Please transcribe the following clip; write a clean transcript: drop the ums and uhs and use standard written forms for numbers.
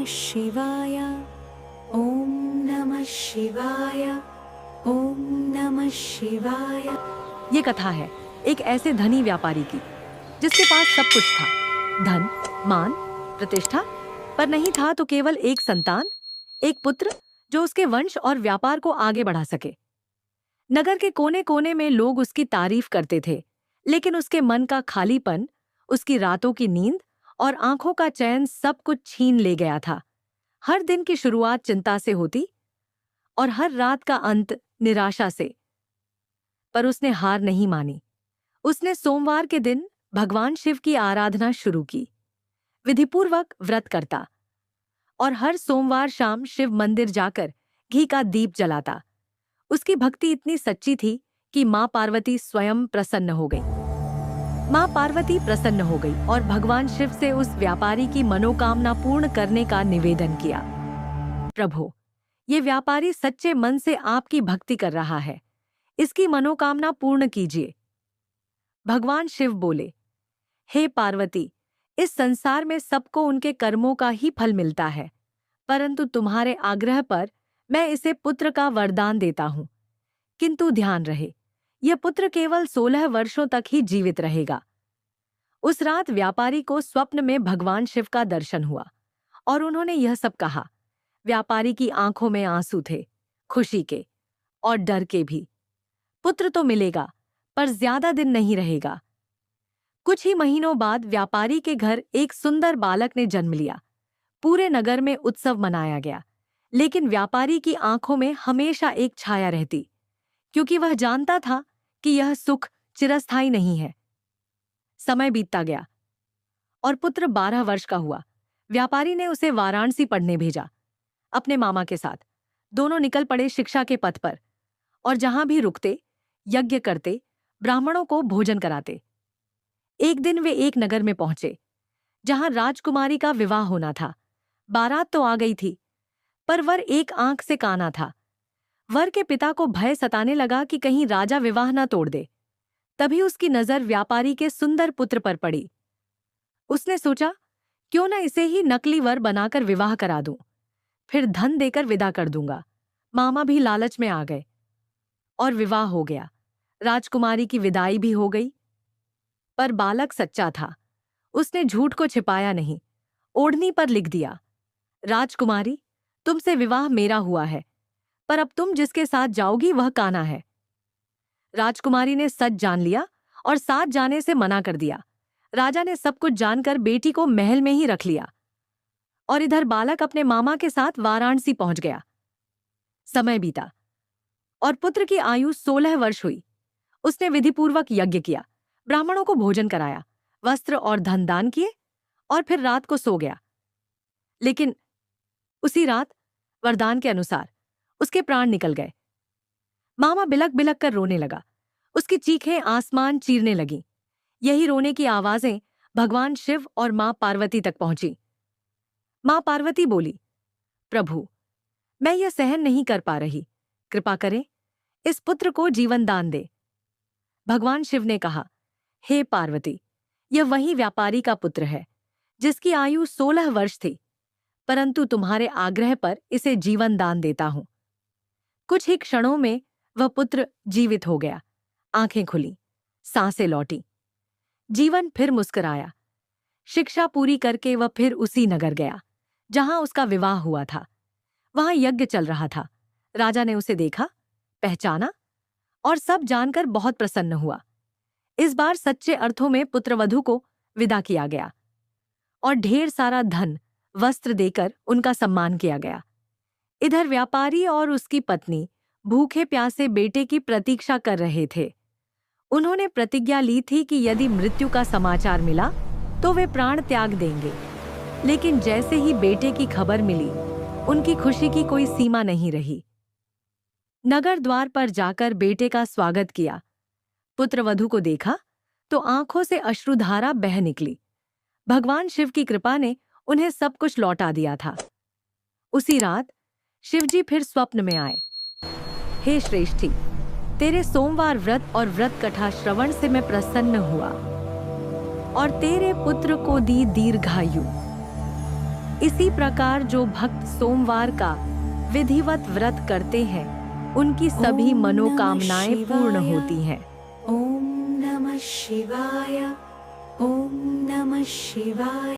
शिवाय। ओम नमः शिवाय। ओम नमः शिवाय। ये कथा है एक ऐसे धनी व्यापारी की जिसके पास सब कुछ था, धन, मान, प्रतिष्ठा, पर नहीं था तो केवल एक संतान, एक पुत्र जो उसके वंश और व्यापार को आगे बढ़ा सके। नगर के कोने कोने में लोग उसकी तारीफ करते थे, लेकिन उसके मन का खालीपन, उसकी रातों की नींद और आंखों का चैन सब कुछ छीन ले गया था। हर दिन की शुरुआत चिंता से होती और हर रात का अंत निराशा से। पर उसने हार नहीं मानी। उसने सोमवार के दिन भगवान शिव की आराधना शुरू की, विधिपूर्वक व्रत करता और हर सोमवार शाम शिव मंदिर जाकर घी का दीप जलाता। उसकी भक्ति इतनी सच्ची थी कि मां पार्वती स्वयं प्रसन्न हो गई। मां पार्वती प्रसन्न हो गई और भगवान शिव से उस व्यापारी की मनोकामना पूर्ण करने का निवेदन किया। प्रभु, ये व्यापारी सच्चे मन से आपकी भक्ति कर रहा है, इसकी मनोकामना पूर्ण कीजिए। भगवान शिव बोले, हे पार्वती, इस संसार में सबको उनके कर्मों का ही फल मिलता है, परंतु तुम्हारे आग्रह पर मैं इसे पुत्र का वरदान देता हूं। किंतु ध्यान रहे, यह पुत्र केवल 16 वर्षों तक ही जीवित रहेगा। उस रात व्यापारी को स्वप्न में भगवान शिव का दर्शन हुआ और उन्होंने यह सब कहा। व्यापारी की आंखों में आंसू थे, खुशी के और डर के भी। पुत्र तो मिलेगा, पर ज्यादा दिन नहीं रहेगा। कुछ ही महीनों बाद व्यापारी के घर एक सुंदर बालक ने जन्म लिया। पूरे नगर में उत्सव मनाया गया, लेकिन व्यापारी की आंखों में हमेशा एक छाया रहती, क्योंकि वह जानता था कि यह सुख चिरस्थायी नहीं है। समय बीतता गया और पुत्र 12 वर्ष का हुआ। व्यापारी ने उसे वाराणसी पढ़ने भेजा। अपने मामा के साथ दोनों निकल पड़े शिक्षा के पथ पर, और जहां भी रुकते, यज्ञ करते, ब्राह्मणों को भोजन कराते। एक दिन वे एक नगर में पहुंचे जहां राजकुमारी का विवाह होना था। बारात तो आ गई थी, पर वर एक आंख से काना था। वर के पिता को भय सताने लगा कि कहीं राजा विवाह न तोड़ दे। तभी उसकी नजर व्यापारी के सुंदर पुत्र पर पड़ी। उसने सोचा, क्यों न इसे ही नकली वर बनाकर विवाह करा दूं, फिर धन देकर विदा कर दूंगा। मामा भी लालच में आ गए और विवाह हो गया। राजकुमारी की विदाई भी हो गई। पर बालक सच्चा था, उसने झूठ को छिपाया नहीं। ओढ़नी पर लिख दिया, राजकुमारी, तुमसे विवाह मेरा हुआ है, पर अब तुम जिसके साथ जाओगी वह काना है। राजकुमारी ने सच जान लिया और साथ जाने से मना कर दिया। राजा ने सब कुछ जानकर बेटी को महल में ही रख लिया और इधर बालक अपने मामा के साथ वाराणसी पहुंच गया। समय बीता और पुत्र की आयु 16 वर्ष हुई। उसने विधिपूर्वक यज्ञ किया, ब्राह्मणों को भोजन कराया, वस्त्र और धन दान किए और फिर रात को सो गया। लेकिन उसी रात वरदान के अनुसार उसके प्राण निकल गए। मामा बिलक बिलक कर रोने लगा। उसकी चीखें आसमान चीरने लगीं। यही रोने की आवाजें भगवान शिव और मां पार्वती तक पहुंची। मां पार्वती बोली, प्रभु, मैं यह सहन नहीं कर पा रही, कृपा करें, इस पुत्र को जीवन दान दे। भगवान शिव ने कहा, हे पार्वती, यह वही व्यापारी का पुत्र है जिसकी आयु 16 वर्ष थी, परंतु तुम्हारे आग्रह पर इसे जीवन दान देता हूं। कुछ ही क्षणों में वह पुत्र जीवित हो गया। आंखें खुली, सांसें लौटी, जीवन फिर मुस्कुराया। शिक्षा पूरी करके वह फिर उसी नगर गया जहां उसका विवाह हुआ था। वहां यज्ञ चल रहा था। राजा ने उसे देखा, पहचाना और सब जानकर बहुत प्रसन्न हुआ। इस बार सच्चे अर्थों में पुत्रवधू को विदा किया गया और ढेर सारा धन, वस्त्र देकर उनका सम्मान किया गया। इधर व्यापारी और उसकी पत्नी भूखे प्यासे बेटे की प्रतीक्षा कर रहे थे। उन्होंने प्रतिज्ञा ली थी कि यदि मृत्यु का समाचार मिला तो वे प्राण त्याग देंगे। लेकिन जैसे ही बेटे की खबर मिली, उनकी खुशी की कोई सीमा नहीं रही। नगर द्वार पर जाकर बेटे का स्वागत किया। पुत्रवधू को देखा तो आंखों से अश्रुधारा बह निकली। भगवान शिव की कृपा ने उन्हें सब कुछ लौटा दिया था। उसी रात शिवजी फिर स्वप्न में आए। हे श्रेष्ठी, तेरे सोमवार व्रत और व्रत कथा श्रवण से मैं प्रसन्न हुआ और तेरे पुत्र को दी दीर्घायु। इसी प्रकार जो भक्त सोमवार का विधिवत व्रत करते हैं उनकी सभी ओम मनोकामनाएं नमः पूर्ण शिवाय। होती हैं। ॐ नमः शिवाय ॐ नमः शिवाय।